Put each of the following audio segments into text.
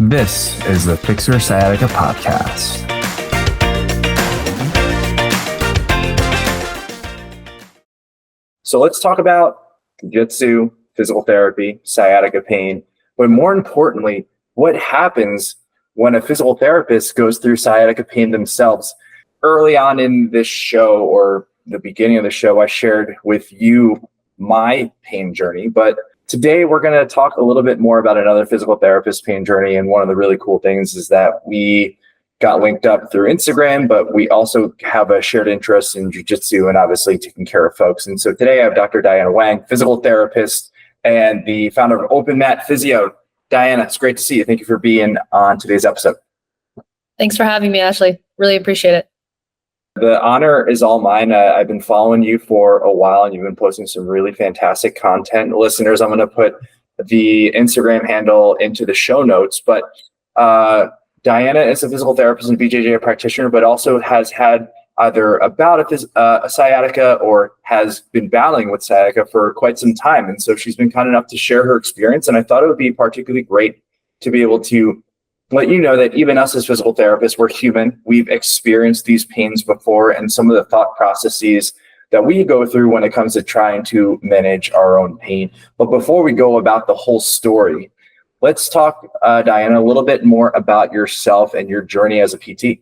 This is the Fix Your Sciatica podcast. So let's talk about jiu-jitsu, physical therapy, sciatica pain, but more importantly, what happens when a physical therapist goes through sciatica pain themselves. Early on in this show, or the beginning of the show, I shared with you my pain journey, but today we're going to talk a little bit more about another physical therapist pain journey. And one of the really cool things is that we got linked up through Instagram, but we also have a shared interest in jiu-jitsu and obviously taking care of folks. And so today I have Dr. Diana Wang, physical therapist and the founder of Open Mat Physio. Diana, it's great to see you. Thank you for being on today's episode. Thanks for having me, Ashley. Really appreciate it. The honor is all mine. I've been following you for a while, and you've been posting some really fantastic content. Listeners, I'm going to put the Instagram handle into the show notes. But Diana is a physical therapist and BJJ practitioner, but also has had either a bout of a sciatica or has been battling with sciatica for quite some time. And so she's been kind enough to share her experience. And I thought it would be particularly great to be able to let you know that even us as physical therapists, we're human. We've experienced these pains before and some of the thought processes that we go through when it comes to trying to manage our own pain. But before we go about the whole story, let's talk, Diana, a little bit more about yourself and your journey as a PT.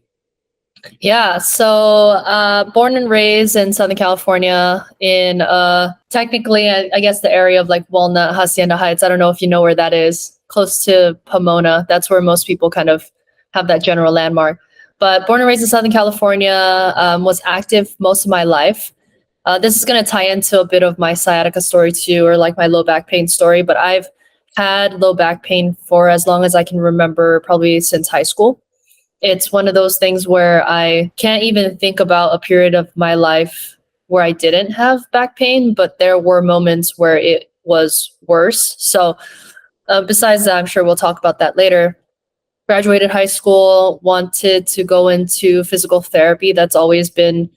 Yeah, so born and raised in Southern California in technically, I guess the area of like Walnut, Hacienda Heights. I don't know if you know where that is. Close to Pomona. That's where most people kind of have that general landmark. But born and raised in Southern California, was active most of my life. This is going to tie into a bit of my sciatica story too, or like my low back pain story. But I've had low back pain for as long as I can remember, probably since high school. It's one of those things where I can't even think about a period of my life where I didn't have back pain, but there were moments where it was worse. So besides that, I'm sure we'll talk about that later. Graduated high school, wanted to go into physical therapy. That's always been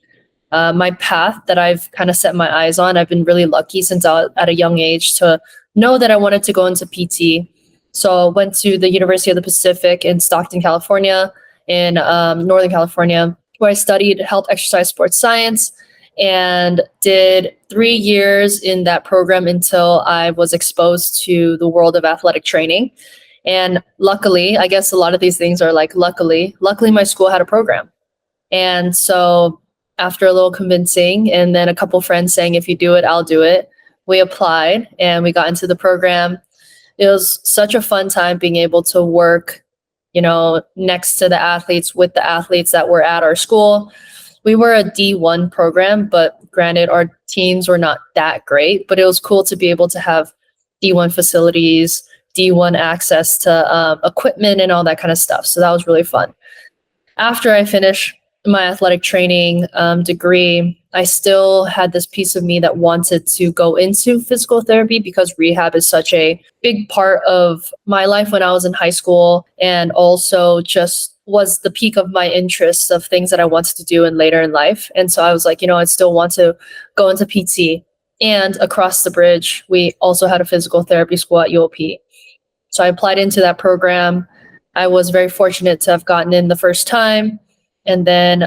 my path that I've kind of set my eyes on. I've been really lucky since I was at a young age to know that I wanted to go into PT. So went to the University of the Pacific in Stockton, California, in Northern California, where I studied health, exercise, sports science, and did 3 years in that program until I was exposed to the world of athletic training. And luckily, I guess a lot of these things are like luckily my school had a program. And so after a little convincing and then a couple friends saying, if you do it, I'll do it, we applied and we got into the program. It was such a fun time being able to work, next to the athletes, with the athletes that were at our school. We were a D1 program, but granted, our teams were not that great, but it was cool to be able to have D1 facilities, D1 access to equipment and all that kind of stuff. So that was really fun. After I finished my athletic training degree, I still had this piece of me that wanted to go into physical therapy because rehab is such a big part of my life when I was in high school, and also just was the peak of my interests of things that I wanted to do in later in life. And so I was like, I still want to go into PT. And across the bridge, we also had a physical therapy school at UOP. So I applied into that program. I was very fortunate to have gotten in the first time, and then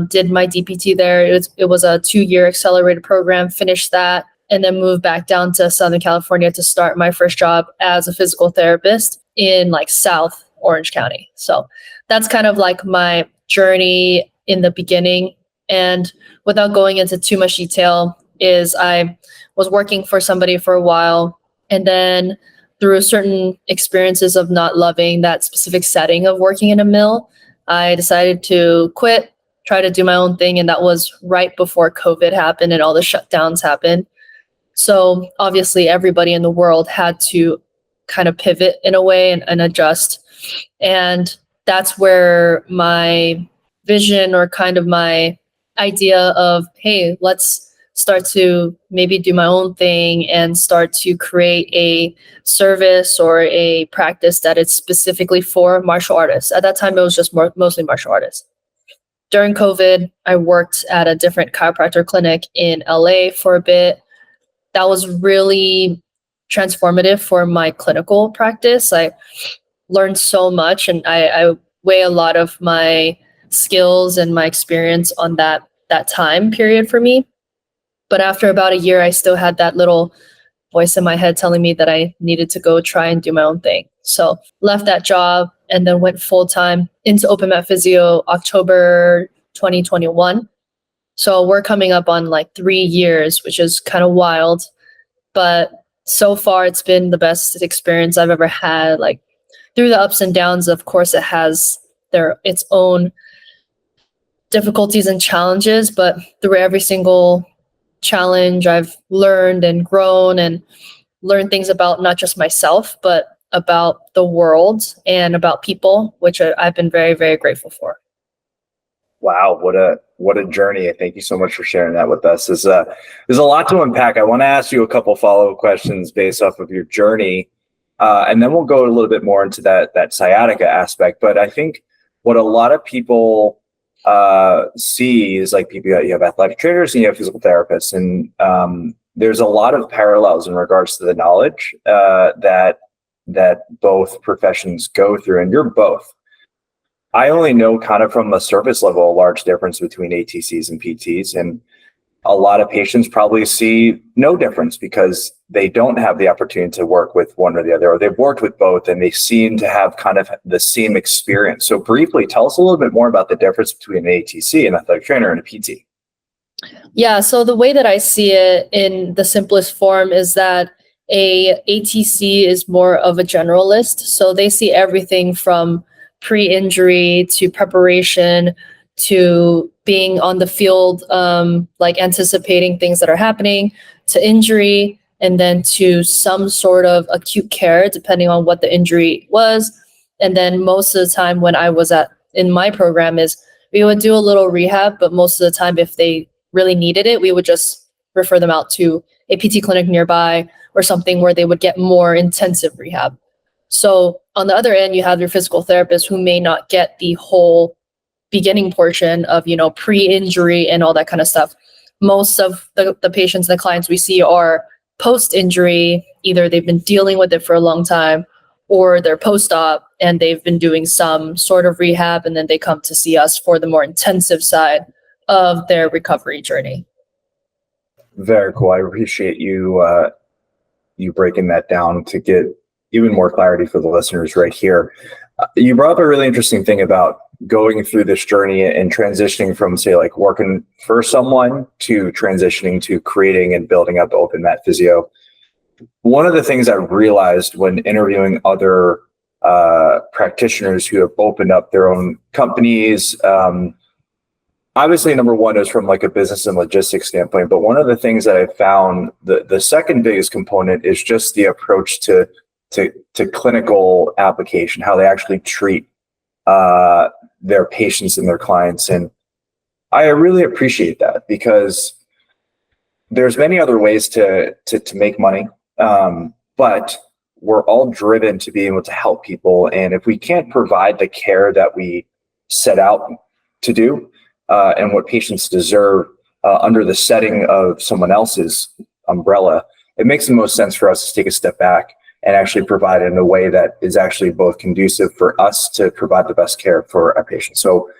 did my DPT there. It was a 2-year accelerated program, finished that, and then moved back down to Southern California to start my first job as a physical therapist in like South Orange County. So that's kind of like my journey in the beginning. And without going into too much detail, is I was working for somebody for a while, and then through certain experiences of not loving that specific setting of working in a mill, I decided to quit, try to do my own thing. And that was right before COVID happened and all the shutdowns happened. So obviously everybody in the world had to kind of pivot in a way and adjust. And that's where my vision, or kind of my idea of, hey, let's start to maybe do my own thing and start to create a service or a practice that is specifically for martial artists. At that time, it was just mostly martial artists. During COVID, I worked at a different chiropractor clinic in LA for a bit. That was really transformative for my clinical practice. I learned so much, and I weigh a lot of my skills and my experience on that time period for me. But after about a year, I still had that little voice in my head telling me that I needed to go try and do my own thing. So left that job and then went full time into open mat physio October 2021. So we're coming up on like 3 years, which is kind of wild. But so far, it's been the best experience I've ever had. Like through the ups and downs, of course, it has its own difficulties and challenges, but through every single challenge, I've learned and grown and learned things about not just myself, but about the world and about people, which I've been very, very grateful for. Wow, what a journey! Thank you so much for sharing that with us. There's a lot to unpack. I want to ask you a couple follow-up questions based off of your journey, and then we'll go a little bit more into that sciatica aspect. But I think what a lot of people see is like people, you have athletic trainers and you have physical therapists, and there's a lot of parallels in regards to the knowledge that both professions go through, and you're both. I only know kind of from a surface level a large difference between ATCs and PTs, and a lot of patients probably see no difference because they don't have the opportunity to work with one or the other, or they've worked with both and they seem to have kind of the same experience. So briefly, tell us a little bit more about the difference between an ATC, an athletic trainer, and a PT. Yeah, so the way that I see it in the simplest form is that a ATC is more of a generalist. So they see everything from pre-injury to preparation to being on the field, like anticipating things that are happening, to injury, and then to some sort of acute care, depending on what the injury was. And then most of the time when I was in my program is we would do a little rehab, but most of the time if they really needed it, we would just refer them out to a PT clinic nearby or something where they would get more intensive rehab. So on the other end, you have your physical therapist who may not get the whole beginning portion of, pre-injury and all that kind of stuff. Most of the patients and the clients we see are post-injury. Either they've been dealing with it for a long time or they're post-op and they've been doing some sort of rehab, and then they come to see us for the more intensive side of their recovery journey. Very cool. I appreciate you breaking that down to get even more clarity for the listeners right here. You brought up a really interesting thing about going through this journey and transitioning from, say, like working for someone to transitioning to creating and building up open mat physio. One of the things I realized when interviewing other practitioners who have opened up their own companies, obviously, number one is from like a business and logistics standpoint. But one of the things that I found, the second biggest component is just the approach to clinical application, how they actually treat their patients and their clients. And I really appreciate that because there's many other ways to make money, but we're all driven to be able to help people. And if we can't provide the care that we set out to do and what patients deserve under the setting of someone else's umbrella, it makes the most sense for us to take a step back and actually provide it in a way that is actually both conducive for us to provide the best care for our patients. So,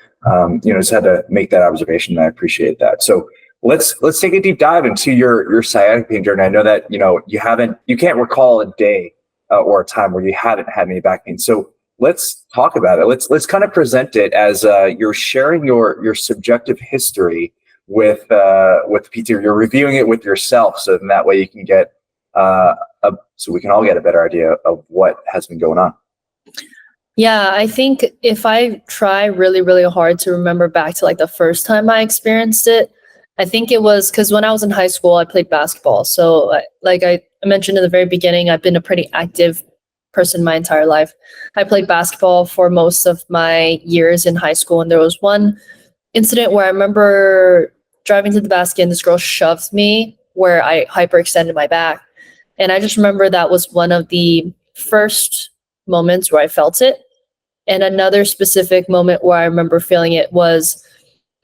just had to make that observation, and I appreciate that. So let's take a deep dive into your sciatic pain journey. I know that, you can't recall a day or a time where you haven't had any back pain. So let's talk about it. Let's kind of present it as you're sharing your subjective history with PT. You're reviewing it with yourself, so that way you can get so we can all get a better idea of what has been going on. Yeah, I think if I try really, really hard to remember back to like the first time I experienced it, I think it was because when I was in high school, I played basketball. So like I mentioned in the very beginning, I've been a pretty active person my entire life. I played basketball for most of my years in high school. And there was one incident where I remember driving to the basket and this girl shoved me where I hyperextended my back. And I just remember that was one of the first moments where I felt it. And another specific moment where I remember feeling it was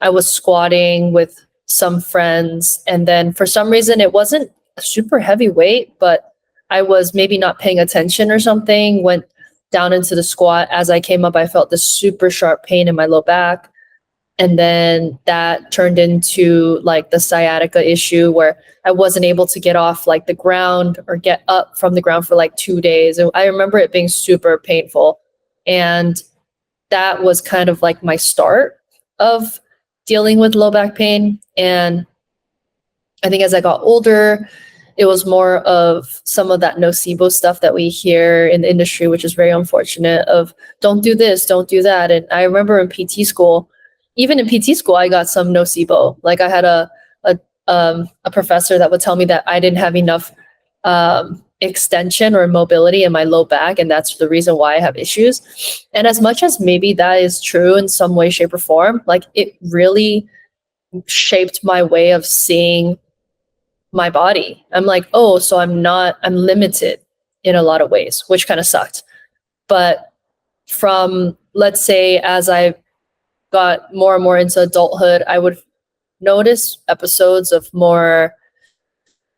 I was squatting with some friends. And then for some reason, it wasn't a super heavy weight, but I was maybe not paying attention or something, went down into the squat. As I came up, I felt this super sharp pain in my low back. And then that turned into like the sciatica issue where I wasn't able to get off like the ground or get up from the ground for like 2 days. And I remember it being super painful. And that was kind of like my start of dealing with low back pain. And I think as I got older, it was more of some of that nocebo stuff that we hear in the industry, which is very unfortunate, of don't do this, don't do that. And I remember in PT school, even in PT school, I got some nocebo. Like I had a professor that would tell me that I didn't have enough extension or mobility in my low back, and that's the reason why I have issues. And as much as maybe that is true in some way, shape, or form, like it really shaped my way of seeing my body. I'm like, oh, so I'm limited in a lot of ways, which kind of sucked. But from, let's say, as I got more and more into adulthood, I would notice episodes of more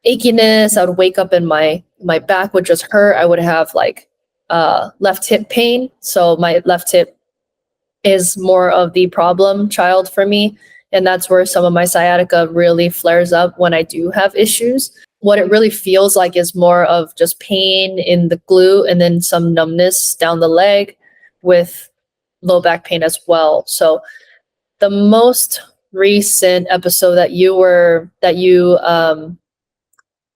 achiness. I would wake up and my back would just hurt. I would have like left hip pain. So my left hip is more of the problem child for me. And that's where some of my sciatica really flares up when I do have issues. What it really feels like is more of just pain in the glute and then some numbness down the leg with low back pain as well. So the most recent episode that you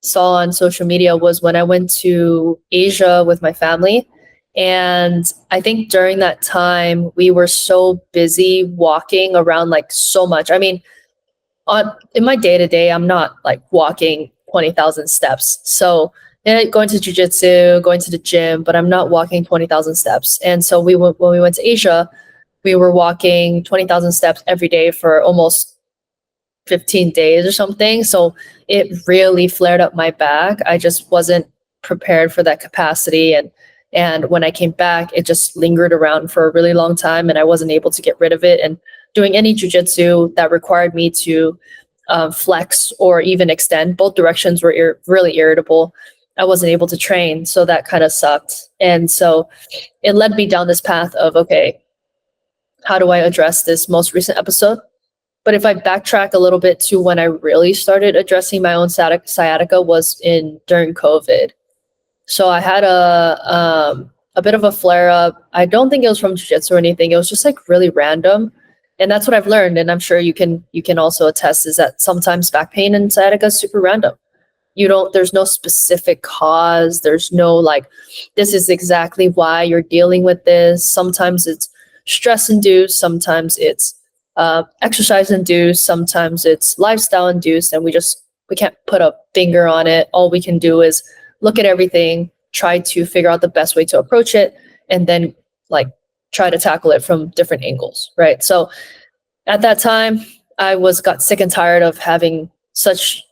saw on social media was when I went to Asia with my family. And I think during that time, we were so busy walking around like so much. I mean, in my day-to-day, I'm not like walking 20,000 steps. So going to jujitsu, going to the gym, but I'm not walking 20,000 steps. And so when we went to Asia, we were walking 20,000 steps every day for almost 15 days or something. So it really flared up my back. I just wasn't prepared for that capacity. And when I came back, it just lingered around for a really long time and I wasn't able to get rid of it. And doing any jujitsu that required me to flex or even extend, both directions were really irritable. I wasn't able to train. So that kind of sucked. And so it led me down this path of, okay, how do I address this most recent episode? But if I backtrack a little bit to when I really started addressing my own sciatica was during COVID. So I had a bit of a flare up. I don't think it was from jiu-jitsu or anything. It was just like really random. And that's what I've learned. And I'm sure you can also attest is that sometimes back pain and sciatica is super random. There's no specific cause. There's no like, this is exactly why you're dealing with this. Sometimes it's stress induced. Sometimes it's exercise induced. Sometimes it's lifestyle induced. And we can't put a finger on it. All we can do is look at everything, try to figure out the best way to approach it, and then like try to tackle it from different angles, right? So at that time, I got sick and tired of having such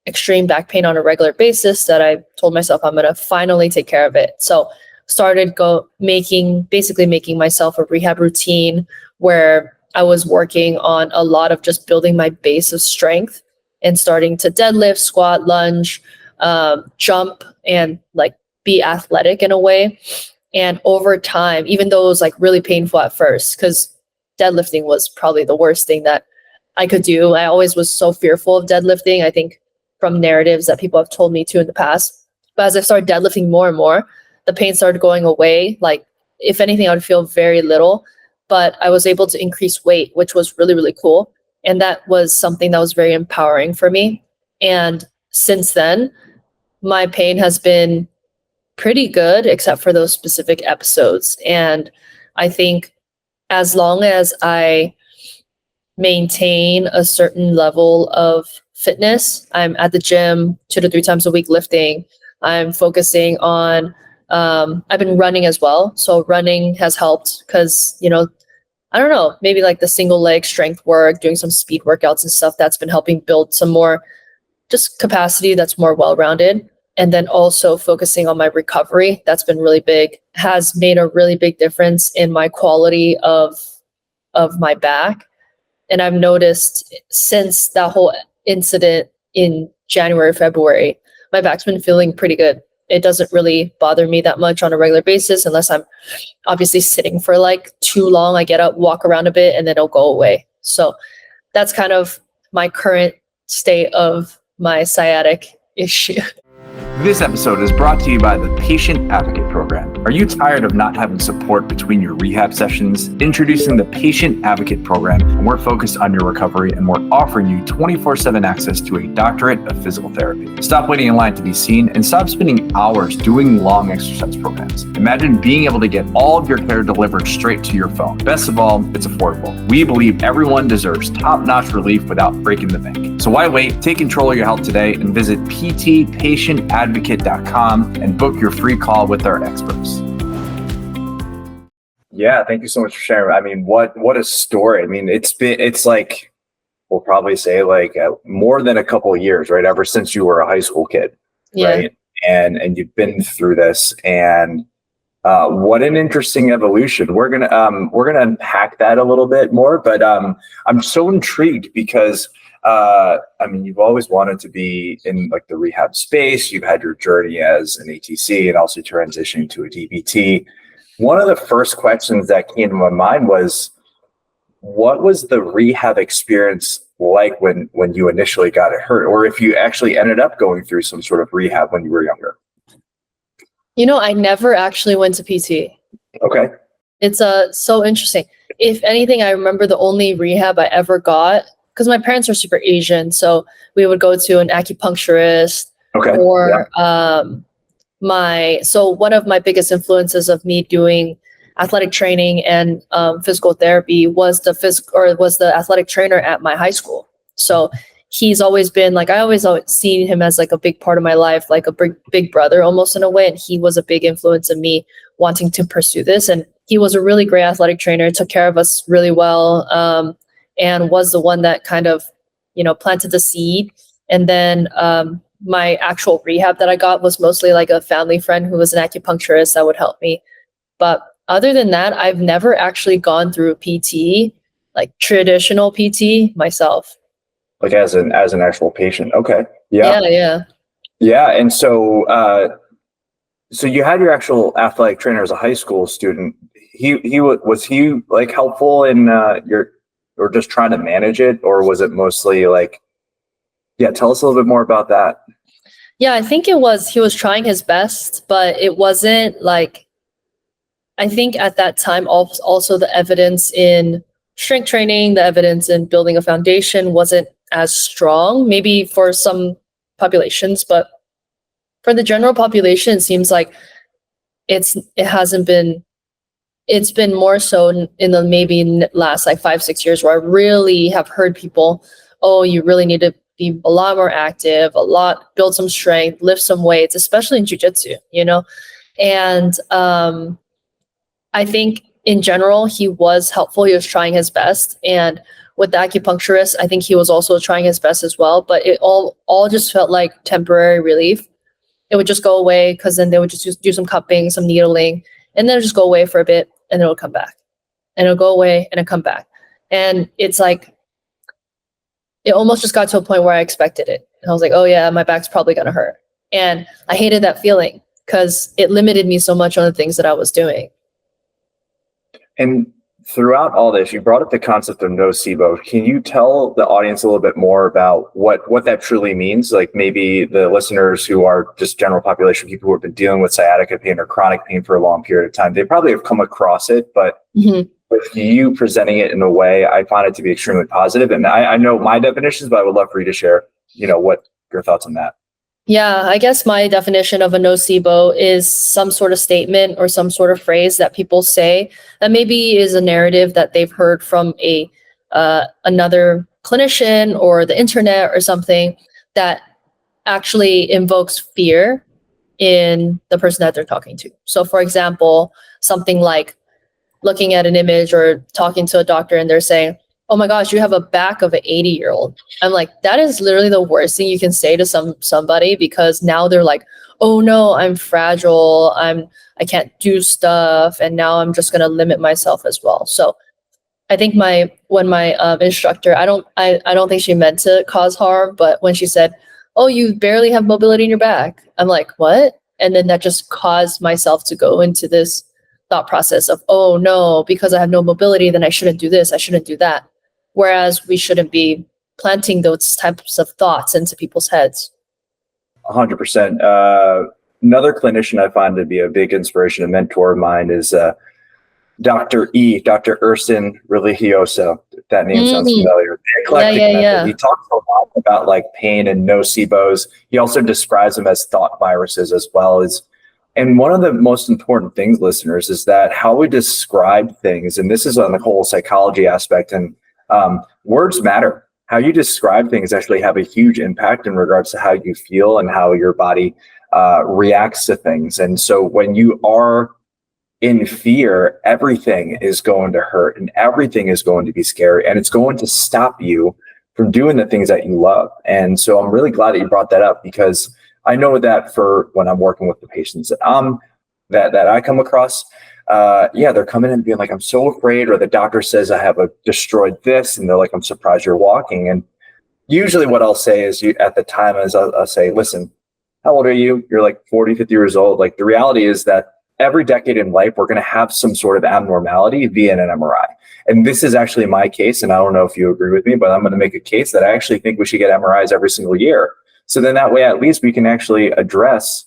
extreme back pain on a regular basis that I told myself I'm going to finally take care of it. So started making myself a rehab routine where I was working on a lot of just building my base of strength and starting to deadlift, squat, lunge, jump, and like be athletic in a way. And over time, even though it was like really painful at first, because deadlifting was probably the worst thing that I could do. I always was so fearful of deadlifting. I think from narratives that people have told me to in the past. But as I started deadlifting more and more, the pain started going away. Like if anything, I would feel very little, but I was able to increase weight, which was really, really cool. And that was something that was very empowering for me. And since then, my pain has been pretty good, except for those specific episodes. And I think as long as I maintain a certain level of fitness, I'm at the gym 2 to 3 times a week lifting. I'm focusing on, I've been running as well. So running has helped because, I don't know, maybe like the single leg strength work, doing some speed workouts and stuff that's been helping build some more just capacity that's more well-rounded. And then also focusing on my recovery, that's been really big, has made a really big difference in my quality of my back. And I've noticed since that whole incident in January, February, my back's been feeling pretty good. it doesn't really bother me that much on a regular basis unless I'm obviously sitting for like too long. I get up, walk around a bit, and then it'll go away. So that's kind of my current state of my sciatic issue. This episode is brought to you by the Patient Advocate Program. Are you tired of not having support between your rehab sessions? Introducing the Patient Advocate Program, and we're focused on your recovery, and we're offering you 24/7 access to a doctorate of physical therapy. Stop waiting in line to be seen and stop spending hours doing long exercise programs. Imagine being able to get all of your care delivered straight to your phone. Best of all, it's affordable. We believe everyone deserves top-notch relief without breaking the bank. So why wait? Take control of your health today and visit ptpatientadvocate.com and book your free call with our experts. Yeah, thank you so much for sharing. I mean, what a story. I mean, it's like, we'll probably say like more than a couple of years, right? Ever since you were a high school kid, right? And you've been through this, and what an interesting evolution. We're gonna unpack that a little bit more, but I'm so intrigued because I mean, you've always wanted to be in like the rehab space. You've had your journey as an ATC and also transitioning to a DPT. One of the first questions that came to my mind was, what was the rehab experience like when you initially got it hurt, or if you actually ended up going through some sort of rehab when you were younger? You know, I never actually went to PT. Okay. It's so interesting. If anything, I remember the only rehab I ever got, because my parents are super Asian, so we would go to an acupuncturist. Okay. Or one of my biggest influences of me doing athletic training and physical therapy was the athletic trainer at my high school. So he's always been like, I always seen him as like a big part of my life, like a big brother almost in a way. And he was a big influence in me wanting to pursue this. And he was a really great athletic trainer, took care of us really well, and was the one that kind of, planted the seed. And then my actual rehab that I got was mostly like a family friend who was an acupuncturist that would help me. But other than that, I've never actually gone through PT, like traditional PT myself. Like as an actual patient. Okay. Yeah. And so you had your actual athletic trainer as a high school student. Was he like helpful in or just trying to manage it, or was it mostly like, tell us a little bit more about that. Yeah, I think he was trying his best, but it wasn't like, I think at that time also the evidence in strength training, the evidence in building a foundation wasn't as strong, maybe for some populations, but for the general population, it seems like it's been more so in the maybe last like 5-6 years where I really have heard people, oh, you really need to be a lot more active, build some strength, lift some weights, especially in jiu-jitsu, and I think in general, he was helpful. He was trying his best. And with the acupuncturist, I think he was also trying his best as well. But it all just felt like temporary relief. It would just go away because then they would just do some cupping, some needling, and then it'll just go away for a bit and then it'll come back. And it'll go away and it'll come back. And it's like, it almost just got to a point where I expected it. And I was like, oh yeah, my back's probably going to hurt. And I hated that feeling because it limited me so much on the things that I was doing. And throughout all this, you brought up the concept of nocebo. Can you tell the audience a little bit more about what that truly means? Like maybe the listeners who are just general population, people who have been dealing with sciatica pain or chronic pain for a long period of time, they probably have come across it, but with you presenting it in a way, I find it to be extremely positive. And I know my definitions, but I would love for you to share, what your thoughts on that. Yeah, I guess my definition of a nocebo is some sort of statement or some sort of phrase that people say that maybe is a narrative that they've heard from another clinician or the internet or something that actually invokes fear in the person that they're talking to. So for example, something like looking at an image or talking to a doctor and they're saying, oh my gosh, you have a back of an 80-year-old. I'm like, that is literally the worst thing you can say to somebody, because now they're like, oh no, I'm fragile. I can't do stuff. And now I'm just going to limit myself as well. So I think when my instructor, I don't think she meant to cause harm, but when she said, oh, you barely have mobility in your back, I'm like, what? And then that just caused myself to go into this thought process of, oh no, because I have no mobility, then I shouldn't do this, I shouldn't do that. Whereas we shouldn't be planting those types of thoughts into people's heads. 100%. Another clinician I find to be a big inspiration, a mentor of mine, is Dr. Ursin Religioso. If that name sounds familiar. The eclectic method. He talks a lot about like pain and nocebos. He also describes them as thought viruses as well as. And one of the most important things, listeners, is that how we describe things, and this is on the whole psychology aspect, and words matter. How you describe things actually have a huge impact in regards to how you feel and how your body reacts to things. And so when you are in fear, everything is going to hurt and everything is going to be scary, and it's going to stop you from doing the things that you love. And so I'm really glad that you brought that up, because I know that for when I'm working with the patients that I come across, they're coming in and being like, I'm so afraid, or the doctor says I have a destroyed this, and they're like, I'm surprised you're walking. And usually what I'll say is at the time is I'll say, listen, how old are you? You're like 40, 50 years old. Like, the reality is that every decade in life, we're going to have some sort of abnormality via an MRI. And this is actually my case. And I don't know if you agree with me, but I'm going to make a case that I actually think we should get MRIs every single year. So then that way, at least we can actually address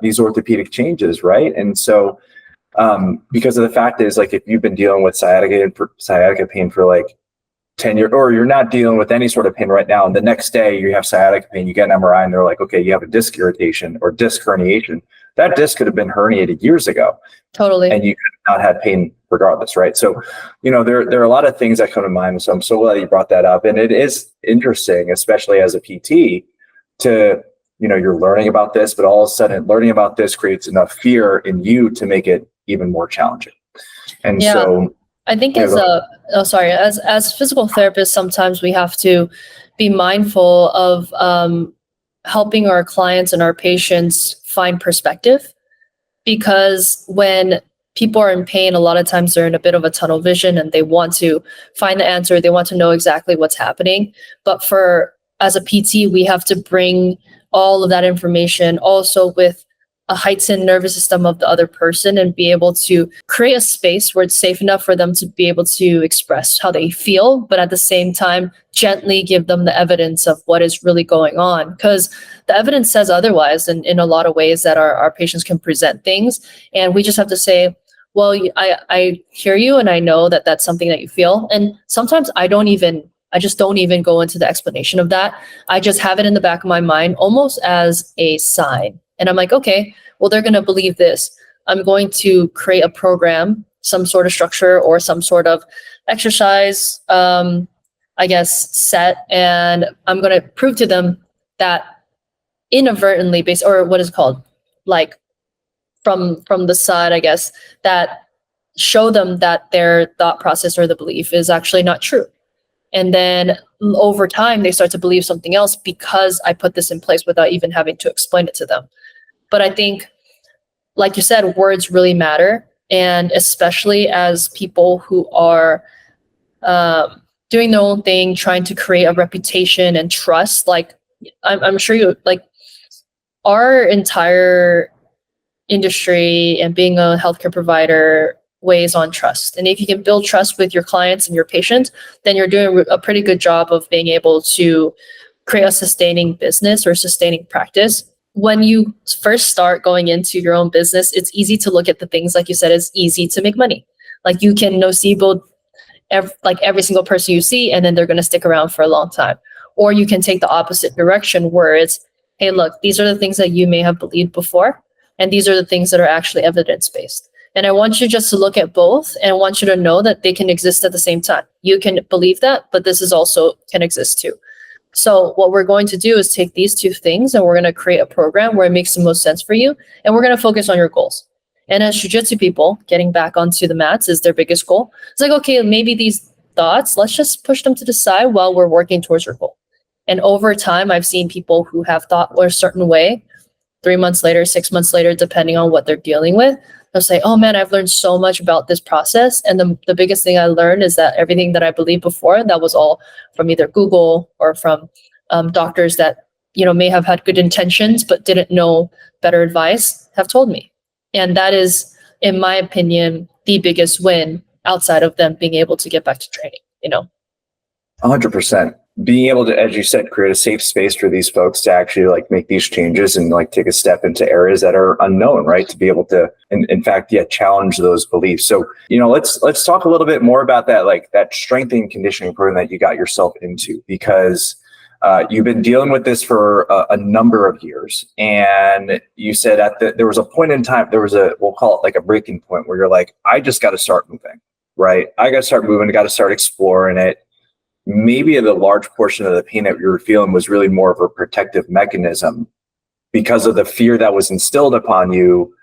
these orthopedic changes, right? And so because of the fact is, like, if you've been dealing with sciatica pain for like 10 years, or you're not dealing with any sort of pain right now, and the next day you have sciatica pain, you get an MRI and they're like, okay, you have a disc irritation or disc herniation. That disc could have been herniated years ago. Totally. And you could not have pain regardless, right? So, there are a lot of things that come to mind. So I'm so glad you brought that up. And it is interesting, especially as a PT, to, you're learning about this, but all of a sudden learning about this creates enough fear in you to make it even more challenging. And so I think as physical therapists, sometimes we have to be mindful of helping our clients and our patients find perspective, because when people are in pain, a lot of times they're in a bit of a tunnel vision and they want to find the answer. They want to know exactly what's happening. But as a PT, we have to bring all of that information also with a heightened nervous system of the other person, and be able to create a space where it's safe enough for them to be able to express how they feel, but at the same time, gently give them the evidence of what is really going on. Because the evidence says otherwise in a lot of ways, that our patients can present things. And we just have to say, well, I hear you, and I know that that's something that you feel. And sometimes I just don't even go into the explanation of that. I just have it in the back of my mind, almost as a sign. And I'm like, okay, well, they're going to believe this. I'm going to create a program, some sort of structure or some sort of exercise, set. And I'm going to prove to them that inadvertently, or what is it called? Like from the side, I guess, that show them that their thought process or the belief is actually not true. And then over time, they start to believe something else because I put this in place without even having to explain it to them. But I think, like you said, words really matter. And especially as people who are doing their own thing, trying to create a reputation and trust, like I'm sure you, like, our entire industry and being a healthcare provider weighs on trust. And if you can build trust with your clients and your patients, then you're doing a pretty good job of being able to create a sustaining business or sustaining practice. When you first start going into your own business, it's easy to look at the things, like you said, it's easy to make money. Like, you can nocebo every single person you see, and then they're going to stick around for a long time. Or you can take the opposite direction, where it's, hey, look, these are the things that you may have believed before, and these are the things that are actually evidence-based. And I want you just to look at both, and I want you to know that they can exist at the same time. You can believe that, but this is also can exist too. So what we're going to do is take these two things, and we're going to create a program where it makes the most sense for you, and we're going to focus on your goals. And as jiu-jitsu people, getting back onto the mats is their biggest goal. It's like, okay, maybe these thoughts, let's just push them to the side while we're working towards your goal. And over time, I've seen people who have thought a certain way, 3 months later, 6 months later, depending on what they're dealing with, they'll say, oh man, I've learned so much about this process. And the biggest thing I learned is that everything that I believed before, that was all from either Google or from doctors that may have had good intentions but didn't know better advice have told me. And that is, in my opinion, the biggest win outside of them being able to get back to training, 100%. Being able to, as you said, create a safe space for these folks to actually like make these changes and like take a step into areas that are unknown, right? To be able to, in fact, challenge those beliefs. So, let's talk a little bit more about that, like that strength and conditioning program that you got yourself into, because you've been dealing with this for a number of years. And you said there was a point in time, we'll call it like a breaking point where you're like, I just got to start moving, right? I got to start moving. I got to start exploring it. Maybe the large portion of the pain that you were feeling was really more of a protective mechanism because of the fear that was instilled upon you,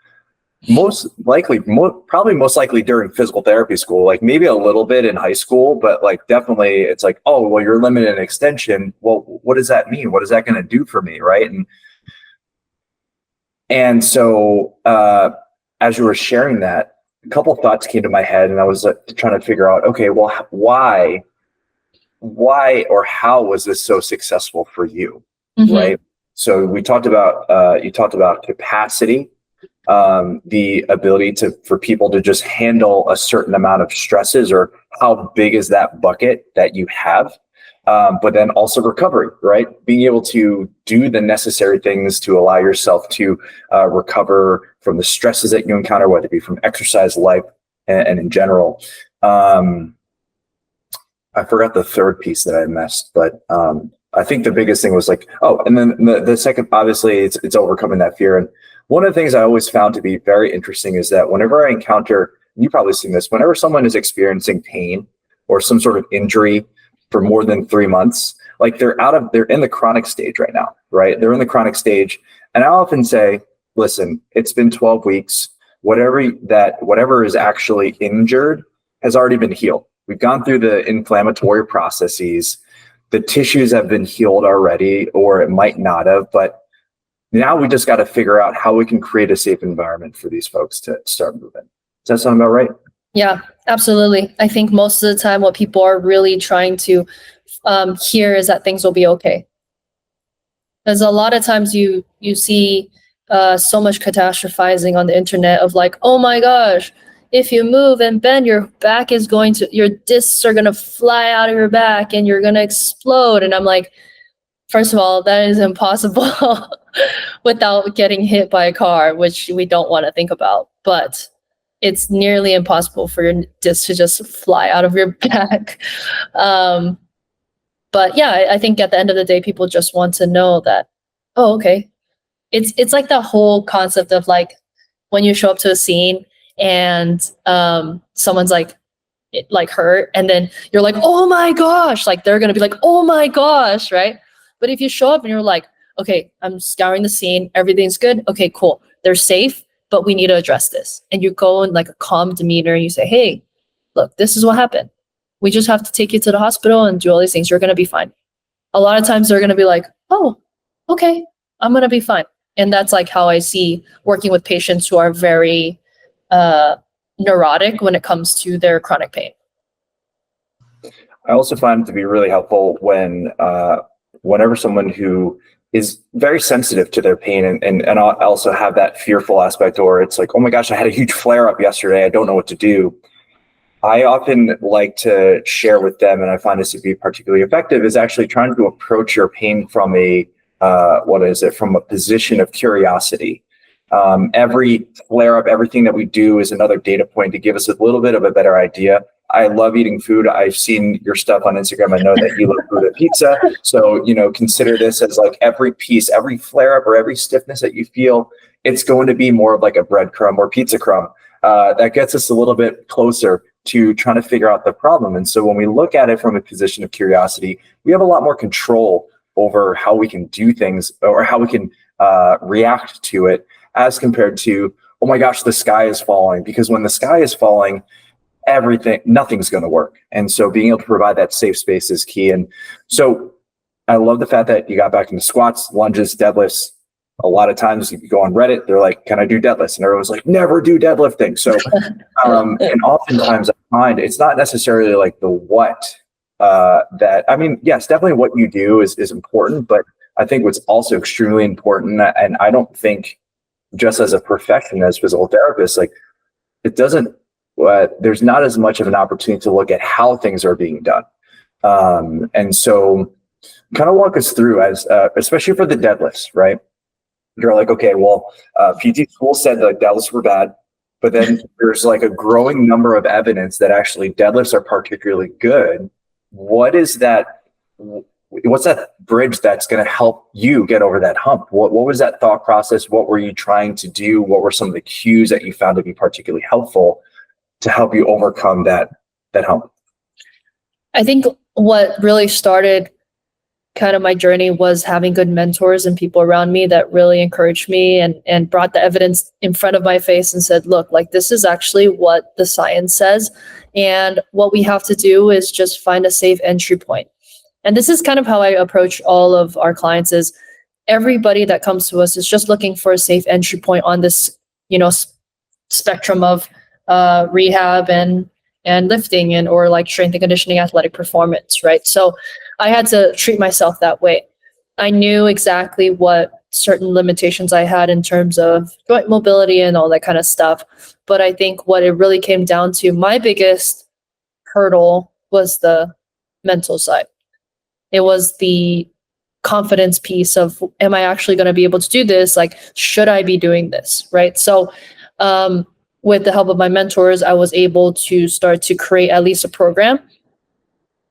most likely during physical therapy school, like maybe a little bit in high school, but like definitely it's like, oh, well, you're limited in extension. Well, what does that mean? What is that going to do for me? Right. And so as you were sharing that, a couple of thoughts came to my head, and I was trying to figure out, okay, well, why or how was this so successful for you? Mm-hmm. Right. So you talked about capacity, the ability for people to just handle a certain amount of stresses, or how big is that bucket that you have, but then also recovery, right? Being able to do the necessary things to allow yourself to recover from the stresses that you encounter, whether it be from exercise, life, and in general. I forgot the third piece that I missed, but I think the biggest thing was like, and then the second, obviously, it's overcoming that fear. And one of the things I always found to be very interesting is that whenever I encounter, you've probably seen this, whenever someone is experiencing pain or some sort of injury for more than 3 months, like they're in the chronic stage right now, right? They're in the chronic stage. And I often say, listen, it's been 12 weeks. Whatever is actually injured has already been healed. We've gone through the inflammatory processes. The tissues have been healed already, or it might not have, but now we just got to figure out how we can create a safe environment for these folks to start moving. Does that sound about right? Yeah, absolutely. I think most of the time what people are really trying to hear is that things will be okay. Because a lot of times you see so much catastrophizing on the internet of like, oh my gosh, if you move and bend, your discs are going to fly out of your back and you're going to explode. And I'm like, first of all, that is impossible without getting hit by a car, which we don't want to think about. But it's nearly impossible for your disc to just fly out of your back. But yeah, I think at the end of the day, people just want to know that, oh, okay. It's like the whole concept of like when you show up to a scene and someone's like hurt, and then you're like, oh my gosh, like they're gonna be like, oh my gosh, right? But if you show up and you're like, okay, I'm scouring the scene, everything's good, okay, cool, they're safe, but we need to address this, and you go in like a calm demeanor and you say, hey, look, this is what happened, we just have to take you to the hospital and do all these things, you're gonna be fine. A lot of times they're gonna be like, oh, okay, I'm gonna be fine. And that's like how I see working with patients who are very neurotic when it comes to their chronic pain. I also find it to be really helpful whenever someone who is very sensitive to their pain and I also have that fearful aspect, or it's like, oh my gosh, I had a huge flare up yesterday, I don't know what to do. I often like to share with them, and I find this to be particularly effective, is actually trying to approach your pain from from a position of curiosity. Every flare up, everything that we do is another data point to give us a little bit of a better idea. I love eating food. I've seen your stuff on Instagram. I know that you love food and pizza. So, consider this as like every piece, every flare up or every stiffness that you feel, it's going to be more of like a breadcrumb or pizza crumb. That gets us a little bit closer to trying to figure out the problem. And so when we look at it from a position of curiosity, we have a lot more control over how we can do things or how we can react to it, as compared to, oh my gosh, the sky is falling. Because when the sky is falling, nothing's going to work. And so being able to provide that safe space is key. And so I love the fact that you got back into squats, lunges, deadlifts. A lot of times if you go on Reddit, they're like, can I do deadlifts? And everyone's like, never do deadlifting. So, and oftentimes I find it's not necessarily like the what yes, definitely what you do is important, but I think what's also extremely important, and I don't think just as a profession, as physical therapists, like it doesn't, there's not as much of an opportunity to look at how things are being done. And so kind of walk us through as, especially for the deadlifts, right? You're like, okay, well, PT school said that deadlifts were bad, but then there's like a growing number of evidence that actually deadlifts are particularly good. What is that? What's that bridge that's going to help you get over that hump? What was that thought process? What were you trying to do? What were some of the cues that you found to be particularly helpful to help you overcome that hump? I think what really started kind of my journey was having good mentors and people around me that really encouraged me and brought the evidence in front of my face and said, look, like this is actually what the science says. And what we have to do is just find a safe entry point. And this is kind of how I approach all of our clients is everybody that comes to us is just looking for a safe entry point on this, spectrum of rehab and lifting and or like strength and conditioning, athletic performance, right? So I had to treat myself that way. I knew exactly what certain limitations I had in terms of joint mobility and all that kind of stuff. But I think what it really came down to, my biggest hurdle was the mental side. It was the confidence piece of, am I actually going to be able to do this? Like, should I be doing this? Right. So, with the help of my mentors, I was able to start to create at least a program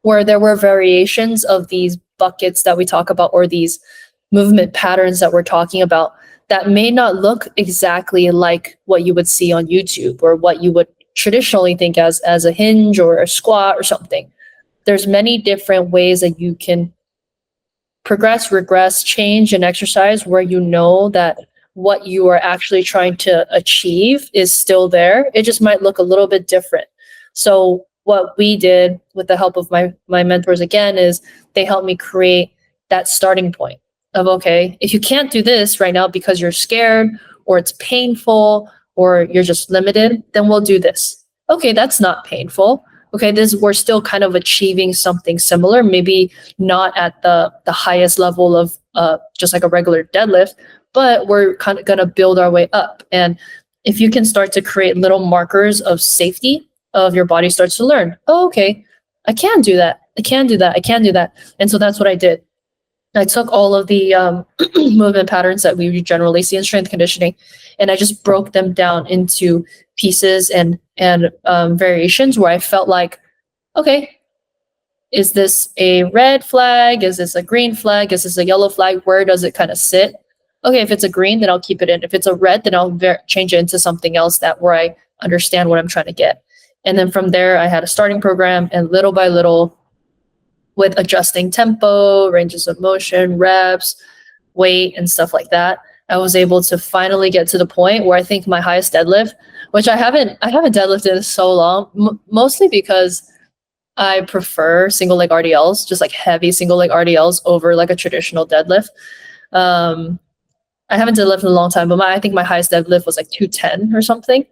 where there were variations of these buckets that we talk about, or these movement patterns that we're talking about that may not look exactly like what you would see on YouTube or what you would traditionally think as a hinge or a squat or something. There's many different ways that you can progress, regress, change, and exercise where you know that what you are actually trying to achieve is still there. It just might look a little bit different. So what we did with the help of my mentors again is they helped me create that starting point of, okay, if you can't do this right now because you're scared or it's painful or you're just limited, then we'll do this. Okay, that's not painful. Okay, we're still kind of achieving something similar, maybe not at the highest level of just like a regular deadlift, but we're kind of going to build our way up. And if you can start to create little markers of safety, of your body starts to learn, oh, okay, I can do that. I can do that. I can do that. And so that's what I did. I took all of the movement patterns that we generally see in strength conditioning, and I just broke them down into pieces and variations where I felt like, okay, is this a red flag? Is this a green flag? Is this a yellow flag? Where does it kind of sit? Okay, if it's a green, then I'll keep it in. If it's a red, then I'll change it into something else where I understand what I'm trying to get. And then from there, I had a starting program, and little by little, with adjusting tempo, ranges of motion, reps, weight, and stuff like that, I was able to finally get to the point where I think my highest deadlift, which I haven't deadlifted in so long, mostly because I prefer single leg RDLs, just like heavy single leg RDLs over like a traditional deadlift. I haven't deadlifted in a long time, but I think my highest deadlift was like 210 or something.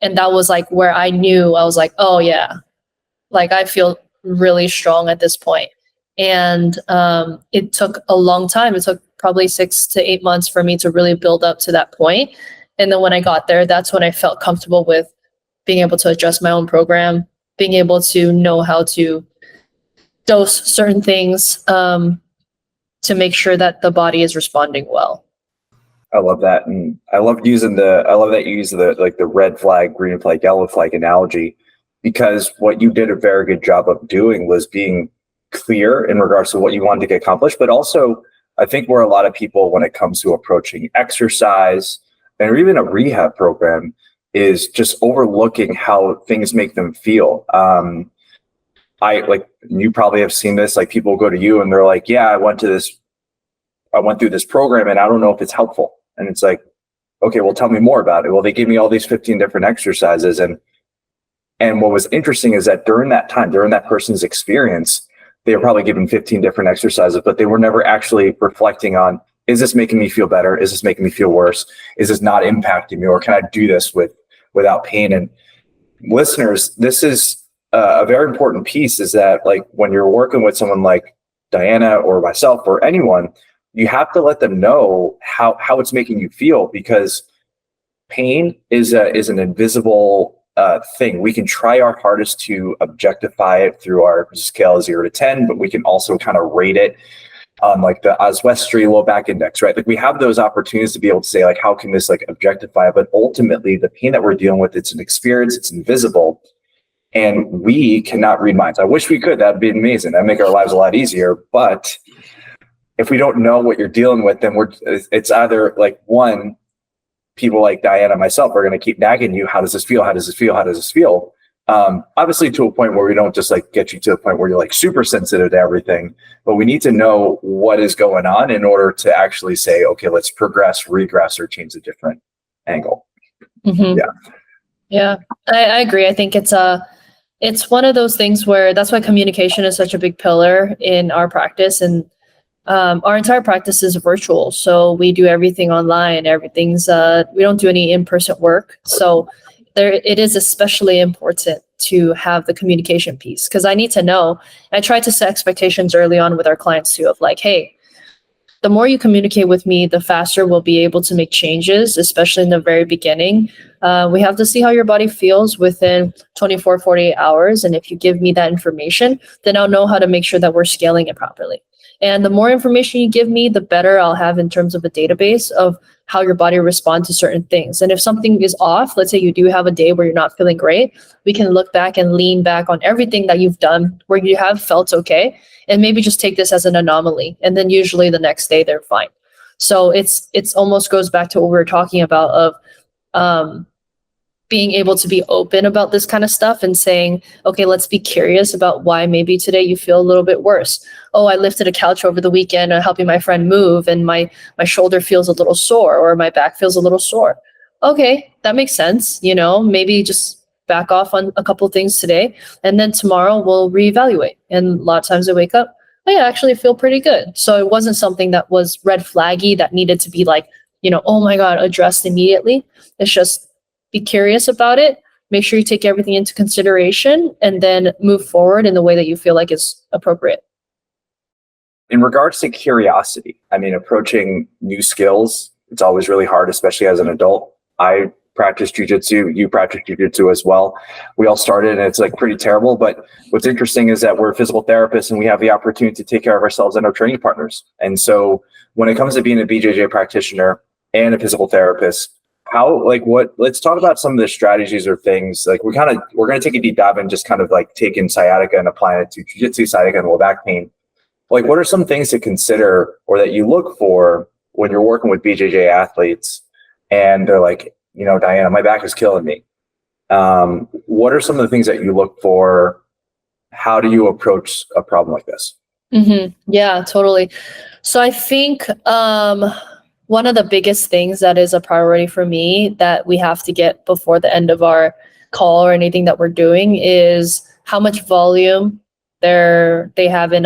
And that was like where I knew I was like, oh yeah, like I feel really strong at this point. And it took a long time. It took probably 6 to 8 months for me to really build up to that point. And then when I got there, that's when I felt comfortable with being able to adjust my own program, being able to know how to dose certain things to make sure that the body is responding well. I love that. And I love that you use the red flag, green flag, yellow flag analogy, because what you did a very good job of doing was being clear in regards to what you wanted to get accomplished. But also, I think where a lot of people, when it comes to approaching exercise and even a rehab program, is just overlooking how things make them feel. You probably have seen this, like people go to you and they're like, yeah, I went through this program and I don't know if it's helpful. And it's like, okay, well, tell me more about it. Well, they gave me all these 15 different exercises. And what was interesting is that during that time, during that person's experience, they were probably given 15 different exercises, but they were never actually reflecting on, is this making me feel better? Is this making me feel worse? Is this not impacting me? Or can I do this without pain? And listeners, this is a very important piece, is that like when you're working with someone like Diana or myself or anyone, you have to let them know how it's making you feel, because pain is an invisible thing. We can try our hardest to objectify it through our scale of 0 to 10, but we can also kind of rate it on like the Oswestry low back index, right? Like we have those opportunities to be able to say like, how can this like objectify? But ultimately the pain that we're dealing with, it's an experience, it's invisible, and we cannot read minds. I wish we could. That'd be amazing. That'd make our lives a lot easier. But if we don't know what you're dealing with, then it's either like, one, people like Diana and myself are going to keep nagging you. How does this feel? How does this feel? How does this feel? Obviously to a point where we don't just like get you to a point where you're like super sensitive to everything, but we need to know what is going on in order to actually say, okay, let's progress, regress, or change a different angle. Mm-hmm. Yeah, I agree. I think it's one of those things where that's why communication is such a big pillar in our practice. And our entire practice is virtual. So we do everything online. Everything's, we don't do any in-person work. So it is especially important to have the communication piece, because I need to know. I try to set expectations early on with our clients too, of like, hey, the more you communicate with me, the faster we'll be able to make changes, especially in the very beginning. We have to see how your body feels within 24, 48 hours. And if you give me that information, then I'll know how to make sure that we're scaling it properly. And the more information you give me, the better I'll have in terms of a database of how your body responds to certain things. And if something is off, let's say you do have a day where you're not feeling great, we can look back and lean back on everything that you've done where you have felt okay, and maybe just take this as an anomaly. And then usually the next day they're fine. So it's almost goes back to what we were talking about of being able to be open about this kind of stuff and saying, okay, let's be curious about why maybe today you feel a little bit worse. Oh, I lifted a couch over the weekend helping my friend move, and my shoulder feels a little sore, or my back feels a little sore. Okay, that makes sense. Maybe just back off on a couple of things today, and then tomorrow we'll reevaluate. And a lot of times I wake up, oh yeah, I actually feel pretty good. So it wasn't something that was red flaggy that needed to be like, oh my God, addressed immediately. It's just, be curious about it, make sure you take everything into consideration, and then move forward in the way that you feel like is appropriate. In regards to curiosity, I mean, approaching new skills, it's always really hard, especially as an adult. I practice jujitsu, you practice jujitsu as well. We all started and it's like pretty terrible, but what's interesting is that we're physical therapists and we have the opportunity to take care of ourselves and our training partners. And so when it comes to being a BJJ practitioner and a physical therapist, let's talk about some of the strategies or things. Like we're going to take a deep dive and just kind of like taking sciatica and applying it to jiu-jitsu, sciatica, and low back pain. Like what are some things to consider or that you look for when you're working with BJJ athletes and they're like, Diana, my back is killing me. What are some of the things that you look for? How do you approach a problem like this? Mm-hmm. Yeah, totally. So I think, one of the biggest things that is a priority for me that we have to get before the end of our call or anything that we're doing is how much volume they have in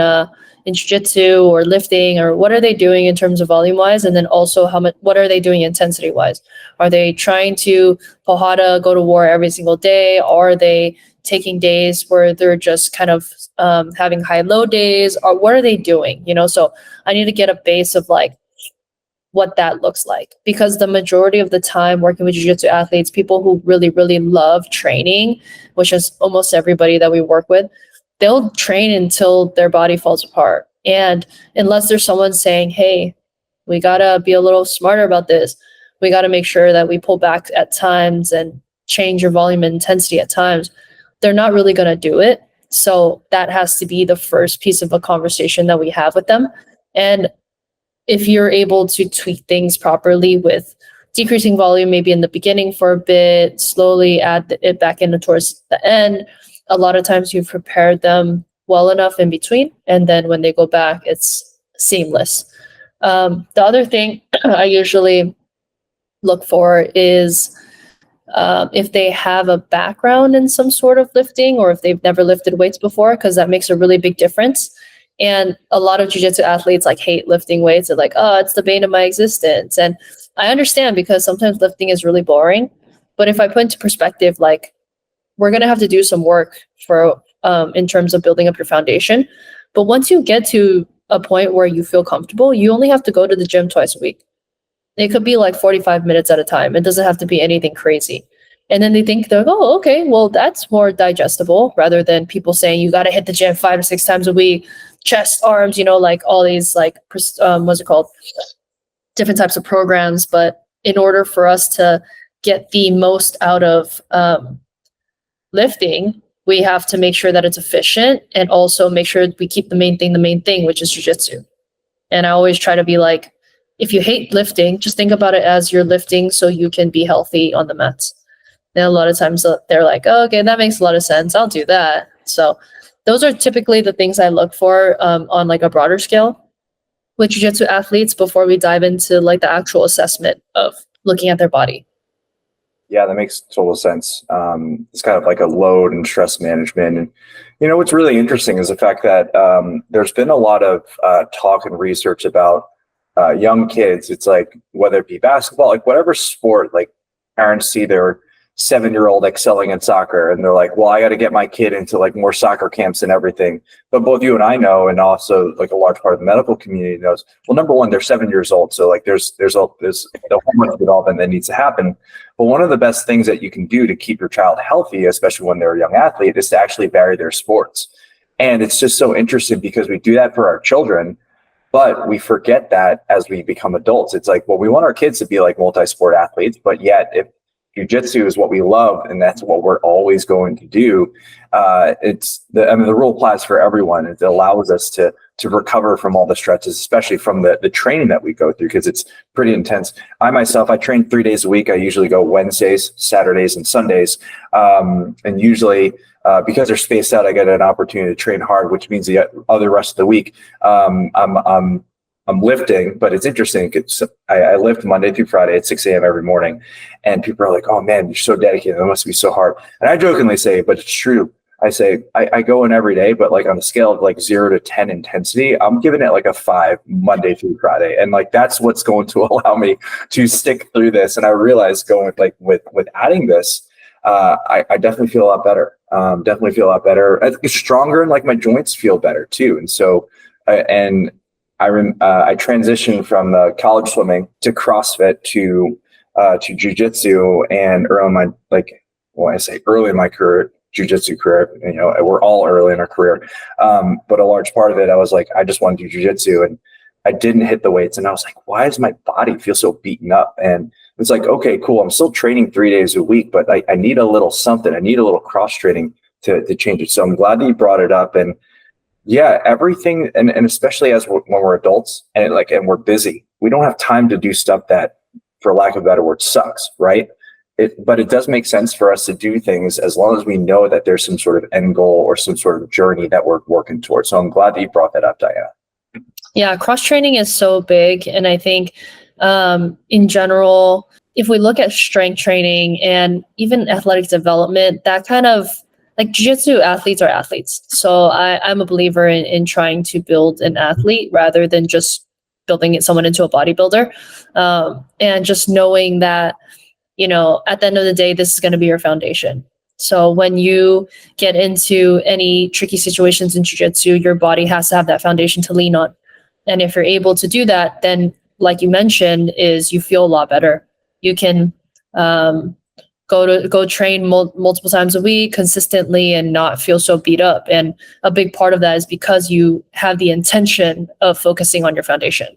jiu-jitsu or lifting, or what are they doing in terms of volume wise, and then also what are they doing intensity wise? Are they trying to pohada, go to war every single day? Or are they taking days where they're just kind of having high-low days? Or what are they doing? So I need to get a base of like what that looks like, because the majority of the time working with jiu-jitsu athletes, people who really, really love training, which is almost everybody that we work with, they'll train until their body falls apart. And unless there's someone saying, hey, we got to be a little smarter about this, we got to make sure that we pull back at times and change your volume and intensity at times, they're not really going to do it. So that has to be the first piece of a conversation that we have with them. And if you're able to tweak things properly with decreasing volume, maybe in the beginning for a bit, slowly add it back in towards the end, a lot of times you've prepared them well enough in between. And then when they go back, it's seamless. The other thing I usually look for is if they have a background in some sort of lifting, or if they've never lifted weights before, because that makes a really big difference. And a lot of jiu-jitsu athletes like hate lifting weights. They're like, oh, it's the bane of my existence. And I understand, because sometimes lifting is really boring. But if I put into perspective, like we're going to have to do some work for in terms of building up your foundation. But once you get to a point where you feel comfortable, you only have to go to the gym twice a week. It could be like 45 minutes at a time. It doesn't have to be anything crazy. And then they're like, oh, okay, well, that's more digestible rather than people saying you got to hit the gym 5 to 6 times a week, chest, arms, like all these what's it called? Different types of programs. But in order for us to get the most out of lifting, we have to make sure that it's efficient and also make sure we keep the main thing, which is jujitsu. And I always try to be like, if you hate lifting, just think about it as you're lifting so you can be healthy on the mats. And a lot of times they're like, oh, okay, that makes a lot of sense. I'll do that. So those are typically the things I look for on like a broader scale with jiu-jitsu athletes before we dive into like the actual assessment of looking at their body. Yeah, that makes total sense. It's kind of like a load and stress management. And, what's really interesting is the fact that there's been a lot of talk and research about young kids. It's like, whether it be basketball, like whatever sport, like parents see their 7-year-old excelling in soccer and they're like, well, I got to get my kid into like more soccer camps and everything. But both you and I know, and also like a large part of the medical community knows, well, number one, they're 7 years old. So like there's a whole bunch of development that needs to happen. But one of the best things that you can do to keep your child healthy, especially when they're a young athlete, is to actually vary their sports. And it's just so interesting because we do that for our children, but we forget that as we become adults. It's like, well, we want our kids to be like multi-sport athletes, but yet if jiu-jitsu is what we love and that's what we're always going to do, the rule applies for everyone. It allows us to recover from all the stretches, especially from the training that we go through, because it's pretty intense. I train 3 days a week. I usually go Wednesdays, Saturdays, and Sundays. And usually because they're spaced out, I get an opportunity to train hard, which means the other rest of the week, I'm lifting. But it's interesting because I lift Monday through Friday at 6 a.m. every morning. And people are like, oh man, you're so dedicated. That must be so hard. And I jokingly say, but it's true. I say, I go in every day, but like on a scale of like 0 to 10 intensity, I'm giving it like a 5 Monday through Friday. And like, that's what's going to allow me to stick through this. And I realized with adding this, I definitely feel a lot better. Definitely feel a lot better. I think it's stronger, and like my joints feel better too. And so, I transitioned from college swimming to CrossFit to jiu-jitsu, and early in my career, jiu-jitsu career, we're all early in our career. But a large part of it, I was like, I just want to do jiu-jitsu, and I didn't hit the weights, and I was like, why does my body feel so beaten up? And it's like, okay, cool. I'm still training 3 days a week, but I need a little something. I need a little cross training to change it. So I'm glad that you brought it up. And yeah, everything, and especially when we're adults and we're busy, we don't have time to do stuff that, for lack of a better word, sucks, right? But it does make sense for us to do things as long as we know that there's some sort of end goal or some sort of journey that we're working towards. So I'm glad that you brought that up, Diana. Yeah, cross training is so big. And I think in general, if we look at strength training and even athletic development, that kind of like jiu-jitsu athletes are athletes. So I'm a believer in trying to build an athlete rather than just building someone into a bodybuilder. And just knowing that, at the end of the day, this is going to be your foundation. So when you get into any tricky situations in jiu-jitsu, your body has to have that foundation to lean on. And if you're able to do that, then like you mentioned, is you feel a lot better. You can go train multiple times a week consistently and not feel so beat up. And a big part of that is because you have the intention of focusing on your foundation.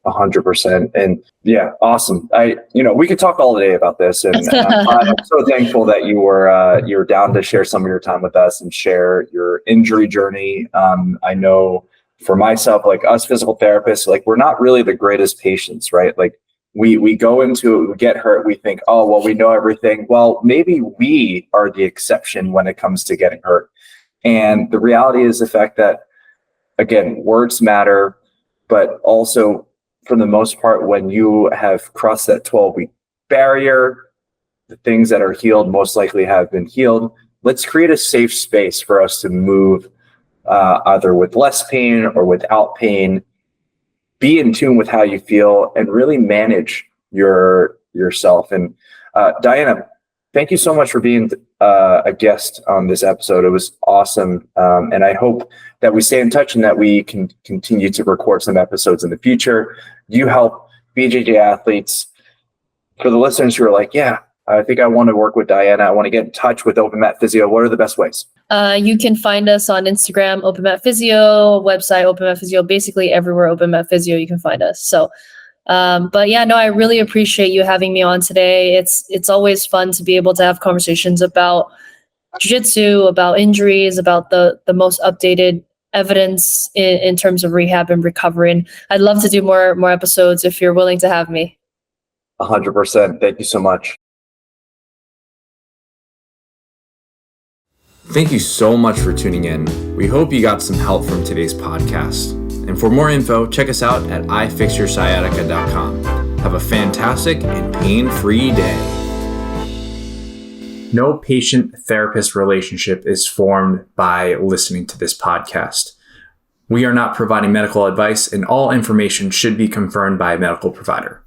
100%. And yeah, awesome. We could talk all day about this, and I'm so thankful that you're down to share some of your time with us and share your injury journey. I know for myself, like us physical therapists, like we're not really the greatest patients, right? Like we go into it, we get hurt, we think, oh, well, we know everything. Well, maybe we are the exception when it comes to getting hurt. And the reality is the fact that, again, words matter, but also for the most part, when you have crossed that 12-week barrier, the things that are healed most likely have been healed. Let's create a safe space for us to move either with less pain or without pain. Be in tune with how you feel and really manage yourself. And Diana, Thank you so much for being a guest on this episode. It was awesome. And I hope that we stay in touch and that we can continue to record some episodes in the future. You help BJJ athletes. For the listeners who are like, yeah, I think I want to work with Diana, I want to get in touch with Open Mat Physio, what are the best ways? You can find us on Instagram, Open Mat Physio, website, Open Mat Physio, basically everywhere Open Mat Physio, you can find us. So, but yeah, no, I really appreciate you having me on today. It's always fun to be able to have conversations about jiu-jitsu, about injuries, about the most updated evidence in terms of rehab and recovery. And I'd love to do more episodes if you're willing to have me. 100%. Thank you so much. Thank you so much for tuning in. We hope you got some help from today's podcast. And for more info, check us out at ifixyoursciatica.com. Have a fantastic and pain-free day. No patient-therapist relationship is formed by listening to this podcast. We are not providing medical advice, and all information should be confirmed by a medical provider.